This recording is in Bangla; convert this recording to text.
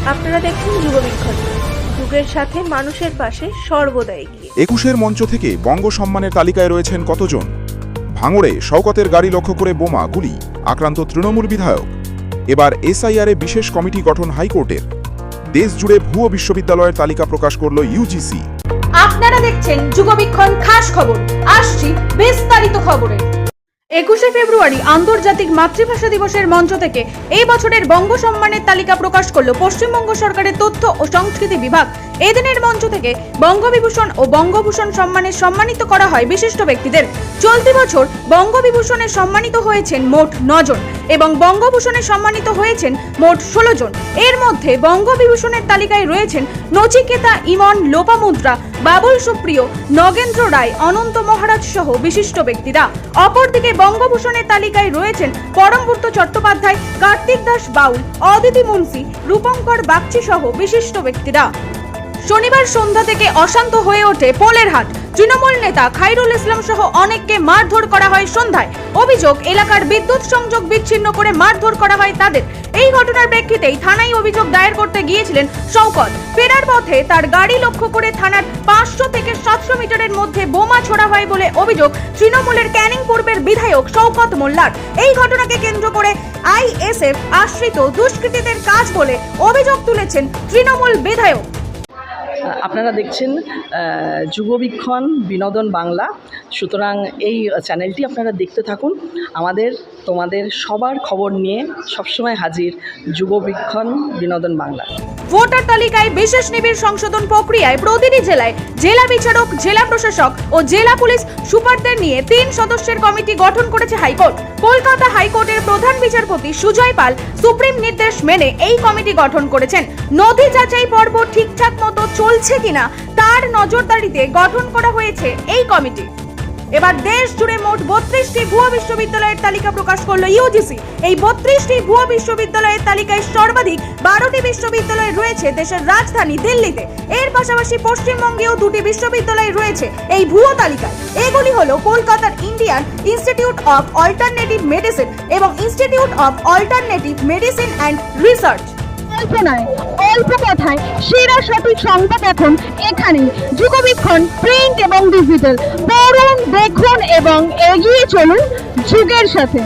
আপনারা দেখুন যুগবীক্ষণ, যুগের সাথে মানুষের পাশে সর্বদা এগিয়ে। ২১-এর মঞ্চ থেকে বঙ্গ সম্মানের তালিকায় রয়েছেন কতজন? ভাঙড়ে শওকতের গাড়ি লক্ষ্য করে বোমা, গুলি, আক্রান্ত তৃণমূল বিধায়ক। এবার এসআইআরে বিশেষ কমিটি গঠন হাইকোর্টের। দেশ জুড়ে ভুয়ো বিশ্ববিদ্যালয়ের তালিকা প্রকাশ করল ইউজিসি। আপনারা দেখছেন যুগবীক্ষণ খাস খবর। আসছি বিস্তারিত খবরে। 21শে ফেব্রুয়ারি আন্তর্জাতিক মাতৃভাষা দিবসের মঞ্চ থেকে এই বছরের বঙ্গ সম্মানের তালিকা প্রকাশ করলো পশ্চিমবঙ্গ সরকারের তথ্য ও সংস্কৃতি বিভাগ। এই দিনের মঞ্চ থেকে বঙ্গবিভূষণ ও বঙ্গভূষণ সম্মানে সম্মানিত করা হয় বিশিষ্ট ব্যক্তিদের। চলতি বছর বঙ্গবিভূষণে সম্মানিত হয়েছেন মোট 9 জন এবং বঙ্গভূষণে সম্মানিত হয়েছেন মোট 16 জন। এর মধ্যে বঙ্গবিভূষণের তালিকায় রয়েছেন নচিকেতা ইমন, লোপামুদ্রা, বাবুল সুপ্রিয়, নগেন্দ্র রায়, অনন্ত মহারাজ সহ বিশিষ্ট ব্যক্তিরা। অপরদিকে বঙ্গভূষণের তালিকায় রয়েছেন পরমব্রত চট্টোপাধ্যায়, কার্তিক দাস বাউল, অদিতি মুন্সি, রূপঙ্কর বাগচি সহ বিশিষ্ট ব্যক্তিরা। শনিবার সন্ধ্যা থেকে অশান্ত হয়ে ওঠে পোলেরহাট। তৃণমূল নেতা খাইরুল ইসলাম সহ অনেককে মারধর করা হয় সন্ধ্যায়। অভিযোগ, এলাকার বিদ্যুৎ সংযোগ বিচ্ছিন্ন করে মারধর করা হয় তাদের। এই ঘটনার প্রেক্ষিতেই থানায় অভিযোগ দায়ের করতে গিয়েছিলেন শওকত। ফেরার পথে তার গাড়ি লক্ষ্য করে থানার 500 থেকে 700 মিটারের মধ্যে বোমা ছোড়া হয় বলে অভিযোগ তৃণমূলের ক্যানিং পূর্বের বিধায়ক শওকত মোল্লার। এই ঘটনাকে কেন্দ্র করে আইএসএফ আশ্রিত দুষ্কৃতীদের কাজ বলে অভিযোগ তুলেছেন তৃণমূল বিধায়ক। আপনারা দেখছেন যুগবীক্ষণ বিনোদন বাংলা। সুতরাং এই চ্যানেলটি আপনারা দেখতে থাকুন। তোমাদের সবার খবর নিয়ে সবসময় হাজির যুগবীক্ষণ বিনোদন বাংলা। ভোটার তালিকায় বিশেষ নিবিড় সংশোধন প্রক্রিয়ায় প্রতিটি জেলায় জেলা বিচারক, জেলা প্রশাসক ও জেলা পুলিশ সুপারদের নিয়ে 3 সদস্যের কমিটি গঠন করেছে হাইকোর্ট। কলকাতা হাইকোর্টের প্রধান বিচারপতি সুজয় পাল সুপ্রিম নির্দেশ মেনে এই কমিটি গঠন করেছেন। নথি যাচাই পর্ব ঠিকঠাক মতো চলছে কিনা তার নজরদারিতে গঠন করা হয়েছে এই কমিটি। এবার দেশ জুড়ে মোট 32টি ভুয়ো বিশ্ববিদ্যালয়ের তালিকা প্রকাশ করলো ইউজিসি। এই 32টি ভুয়ো বিশ্ববিদ্যালয়ের তালিকায় সর্বাধিক 12টি বিশ্ববিদ্যালয় রয়েছে দেশের রাজধানী দিল্লিতে। এর পাশাপাশি পশ্চিমবঙ্গেও 2টি বিশ্ববিদ্যালয় রয়েছে এই ভুয়ো তালিকায়। এগুলি হলো কলকাতার Indian institute of alternative medicine এবং institute of alternative medicine and research. অল্প কথায় সেরা সঠিক সংবাদ এখন এখানে। যুগবীক্ষণ প্রিন্ট এবং ডিজিটাল। পড়ুন, দেখুন এবং এগিয়ে চলুন যুগের সাথে।